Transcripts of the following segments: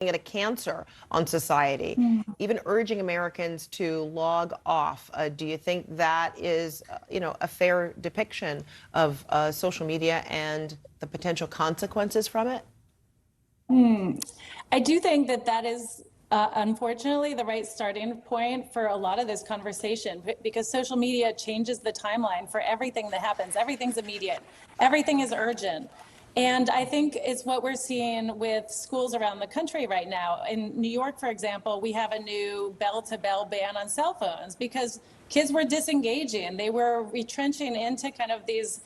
it a cancer on society, even urging Americans to log off. Do you think that is, a fair depiction of social media and the potential consequences from it? I do think that that is unfortunately the right starting point for a lot of this conversation, because social media changes the timeline for everything that happens. Everything's immediate, everything is urgent. And I think it's what we're seeing with schools around the country right now. In New York, for example, we have a new bell-to-bell ban on cell phones because kids were disengaging. They were retrenching into kind of these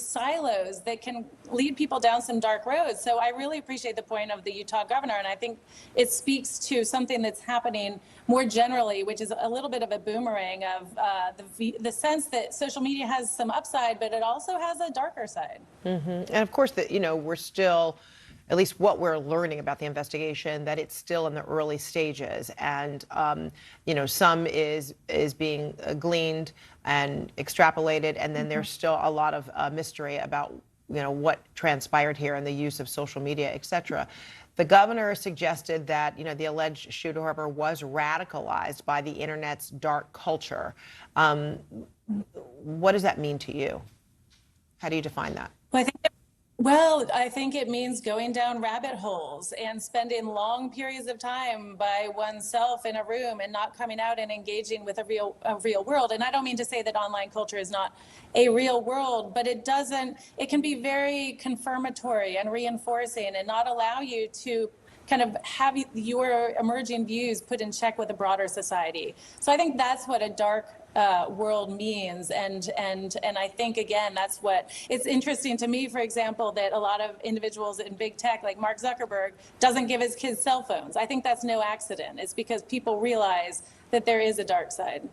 silos that can lead people down some dark roads. So I really appreciate the point of the Utah governor, and I think it speaks to something that's happening more generally, which is a little bit of a boomerang of the sense that social media has some upside, but it also has a darker side. And of course, we're still, at least what we're learning about the investigation, that it's still in the early stages, and some is being gleaned and extrapolated, and then there's still a lot of mystery about what transpired here and the use of social media, etc. The governor suggested that the alleged shooter, however, was radicalized by the internet's dark culture. What does that mean to you? How do you define that? I think it means going down rabbit holes and spending long periods of time by oneself in a room and not coming out and engaging with a real world. And I don't mean to say that online culture is not a real world, but it can be very confirmatory and reinforcing and not allow you to kind of have your emerging views put in check with a broader society. So I think that's what a dark world means, and I think, again, that's what it's interesting to me, for example, that a lot of individuals in big tech like Mark Zuckerberg doesn't give his kids cell phones. I think that's no accident. It's because people realize that there is a dark side.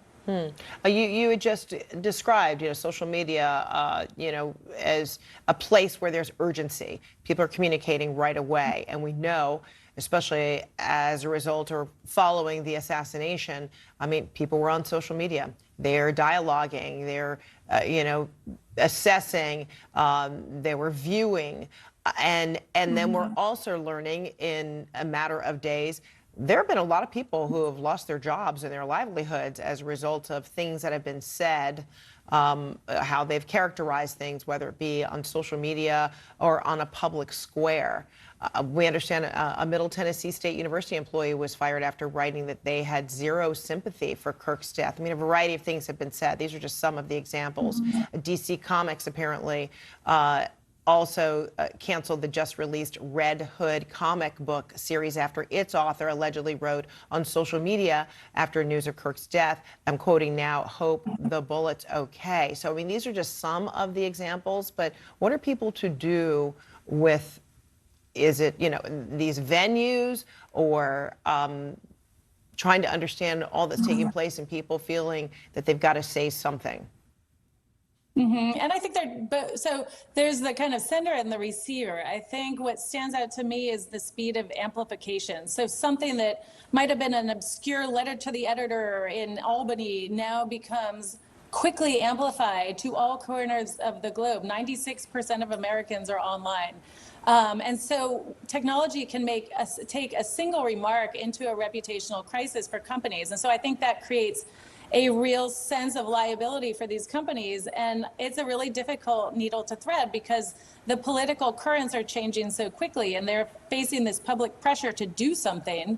You had just described, social media, as a place where there's urgency. People are communicating right away, and we know, especially as a result or following the assassination, people were on social media. They're dialoguing, they're, assessing, they were viewing, and then we're also learning in a matter of days. There have been a lot of people who have lost their jobs and their livelihoods as a result of things that have been said, how they've characterized things, whether it be on social media or on a public square. We understand a Middle Tennessee State University employee was fired after writing that they had zero sympathy for Kirk's death. A variety of things have been said. These are just some of the examples. DC Comics apparently also canceled the just-released Red Hood comic book series after its author allegedly wrote on social media after news of Kirk's death. I'm quoting now, "Hope the bullet's okay." So, these are just some of the examples, but what are people to do with, is it, these venues, or trying to understand all that's taking place and people feeling that they've got to say something? And I think so there's the kind of sender and the receiver. I think what stands out to me is the speed of amplification. So something that might have been an obscure letter to the editor in Albany now becomes quickly amplified to all corners of the globe. 96% of Americans are online. And so technology can take a single remark into a reputational crisis for companies. And so I think that creates a real sense of liability for these companies. And it's a really difficult needle to thread because the political currents are changing so quickly, and they're facing this public pressure to do something.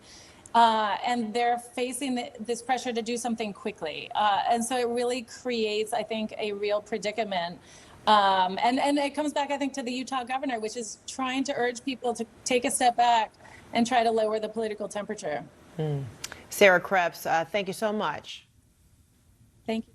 And they're facing this pressure to do something quickly. And so it really creates, I think, a real predicament. And it comes back, I think, to the Utah governor, which is trying to urge people to take a step back and try to lower the political temperature. Sarah Krebs, thank you so much. Thank you.